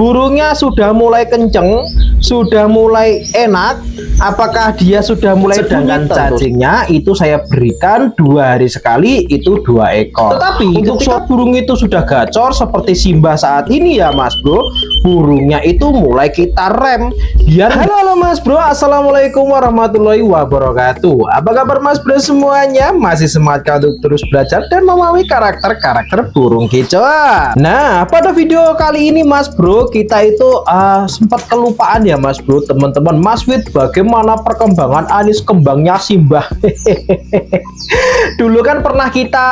burungnya sudah mulai kenceng, sudah mulai enak. Apakah dia sudah mulai bunyi? Cacingnya itu saya berikan 2 hari sekali, itu 2 ekor. Tetapi untuk burung itu sudah gacor seperti Simbah saat ini ya Mas Bro, burungnya itu mulai kita rem biar halo Mas Bro, assalamualaikum warahmatullahi wabarakatuh. Apa kabar Mas Bro semuanya? Masih semangat untuk terus belajar dan memahami karakter burung kicau. Nah, pada video kali ini Mas Bro, kita itu sempat kelupaan ya Mas Bro, teman-teman. Mas Wid, bagaimana perkembangan anis kembangnya Simbah? Dulu kan pernah kita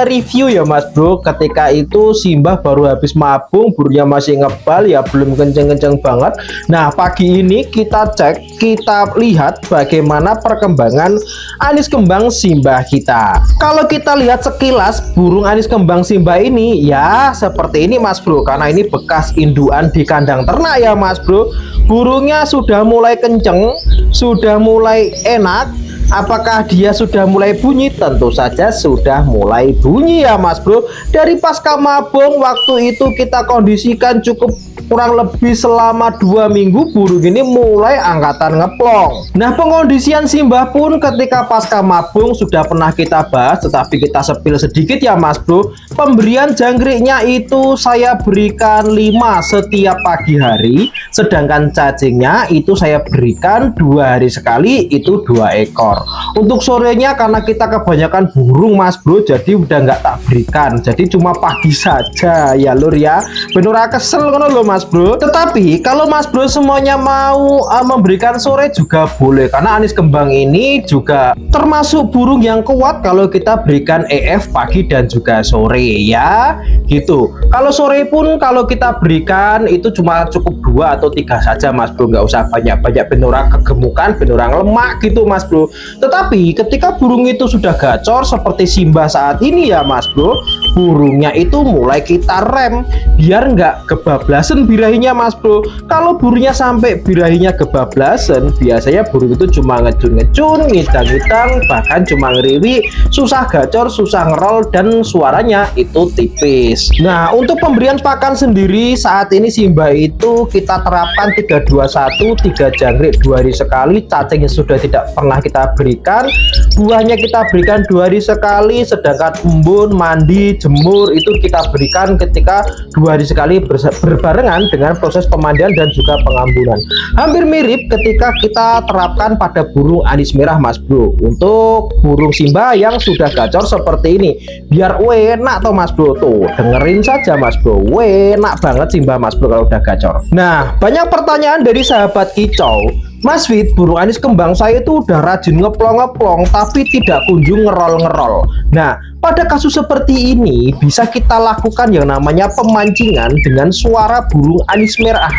review ya Mas Bro, ketika itu Simbah baru habis mabung, burungnya masih ngebal ya, belum kenceng-kenceng banget. Nah, pagi ini kita cek, kita lihat bagaimana perkembangan anis kembang Simbah kita. Kalau kita lihat sekilas burung anis kembang Simbah ini ya seperti ini Mas Bro, karena ini bekas induan di kandang ternak ya Mas Bro. Burungnya sudah mulai kenceng, sudah mulai enak. Apakah dia sudah mulai bunyi? Tentu saja sudah mulai bunyi ya Mas Bro. Dari pasca mabung waktu itu kita kondisikan cukup kurang lebih selama 2 minggu, burung ini mulai angkatan ngeplong. Nah, pengondisian Simbah pun ketika pasca mabung sudah pernah kita bahas, tetapi kita sepil sedikit ya Mas Bro. Pemberian jangkriknya itu saya berikan 5 setiap pagi hari, sedangkan cacingnya itu saya berikan 2 hari sekali, itu 2 ekor. Untuk sorenya karena kita kebanyakan burung Mas Bro, jadi udah nggak tak berikan, jadi cuma pagi saja ya lur ya, bener kesel kan lo Mas Bro. Tetapi kalau Mas Bro semuanya mau memberikan sore juga boleh, karena anis kembang ini juga termasuk burung yang kuat kalau kita berikan EF pagi dan juga sore ya gitu. Kalau sore pun kalau kita berikan itu cuma cukup 2 atau 3 saja Mas Bro, nggak usah banyak-banyak, benora kegemukan, benora lemak gitu Mas Bro. Tetapi ketika burung itu sudah gacor seperti Simbah saat ini ya Mas Bro, burungnya itu mulai kita rem biar nggak kebablasan birahinya Mas Bro. Kalau burungnya sampai birahinya kebablasan, biasanya burung itu cuma ngecun-ngecun, ngidang-ngidang, bahkan cuma ngeriwi, susah gacor, susah ngerol, dan suaranya itu tipis. Nah, untuk pemberian pakan sendiri saat ini Simbah itu kita terapkan 3-2-1, 3 jangkrik 2 hari sekali. Cacingnya sudah tidak pernah kita berikan, buahnya kita berikan 2 hari sekali, sedangkan embun, mandi, jemur itu kita berikan ketika 2 hari sekali berbarengan dengan proses pemandian dan juga pengambunan. Hampir mirip ketika kita terapkan pada burung anis merah Mas Bro. Untuk burung Simbah yang sudah gacor seperti ini, biar enak toh Mas Bro, tuh dengerin saja Mas Bro, enak banget Simbah Mas Bro kalau udah gacor. Nah, banyak pertanyaan dari sahabat kicau, Mas Fit, burung anis kembang saya itu udah rajin ngeplong-ngeplong tapi tidak kunjung ngerol-ngerol. Nah, pada kasus seperti ini bisa kita lakukan yang namanya pemancingan dengan suara burung anis merah,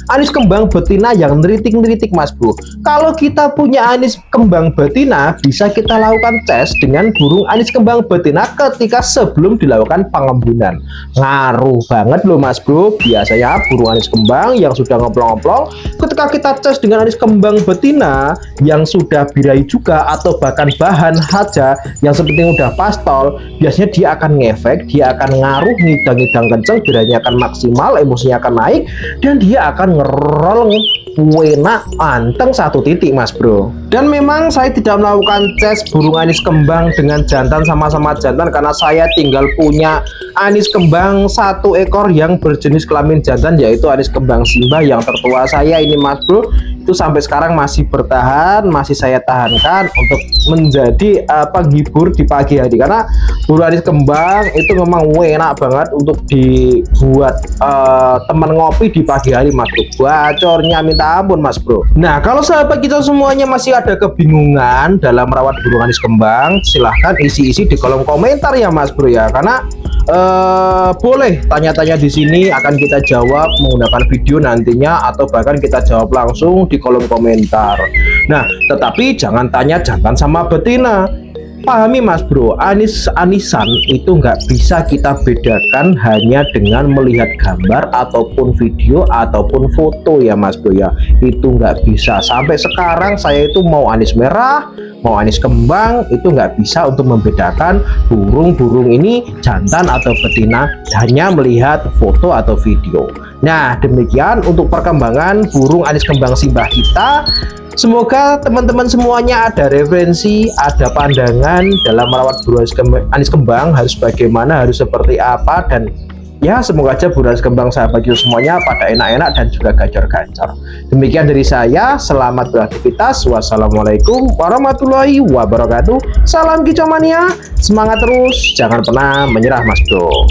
anis kembang betina yang neritik-neritik Mas Bro. Kalau kita punya anis kembang betina, bisa kita lakukan tes dengan burung anis kembang betina ketika sebelum dilakukan pengembunan. Ngaruh banget loh Mas Bro. Biasanya burung anis kembang yang sudah ngeplong-ngeplong, ketika kita tes dengan anis kembang betina yang sudah birahi juga atau bahkan bahan haja yang seperti udah pastol, biasanya dia akan ngefek, dia akan ngaruh, ngidang-ngidang kenceng, birahinya akan maksimal, emosinya akan naik, dan dia akan ngerol enak anteng 1 titik Mas Bro. Dan memang saya tidak melakukan tes burung anis kembang dengan jantan sama-sama jantan, karena saya tinggal punya anis kembang 1 ekor yang berjenis kelamin jantan, yaitu anis kembang Simbah yang tertua saya ini Mas Bro. Itu sampai sekarang masih bertahan, masih saya tahankan untuk menjadi penghibur di pagi hari, karena burung anis kembang itu memang enak banget untuk dibuat teman ngopi di pagi hari Mas Bro. Gacornya minta ampun Mas Bro. Nah, kalau sahabat kita semuanya masih ada kebingungan dalam merawat burung anis kembang, silahkan isi-isi di kolom komentar ya Mas Bro ya, karena boleh tanya-tanya di sini, akan kita jawab menggunakan video nantinya, atau bahkan kita jawab langsung di kolom komentar. Nah, tetapi jangan tanya jantan sama betina. Pahami Mas Bro, anisan itu nggak bisa kita bedakan hanya dengan melihat gambar ataupun video ataupun foto ya Mas Bro ya. Itu nggak bisa. Sampai sekarang saya itu mau anis merah, mau anis kembang, itu nggak bisa untuk membedakan burung-burung ini jantan atau betina hanya melihat foto atau video. Nah, demikian untuk perkembangan burung anis kembang Simbah kita. Semoga teman-teman semuanya ada referensi, ada pandangan dalam merawat burung anis kembang, harus bagaimana, harus seperti apa, dan ya semoga aja burung anis kembang sahabat kita semuanya pada enak-enak dan juga gacor-gacor. Demikian dari saya, selamat beraktivitas. Wassalamualaikum warahmatullahi wabarakatuh. Salam kicau mania, semangat terus, jangan pernah menyerah Mas Bro.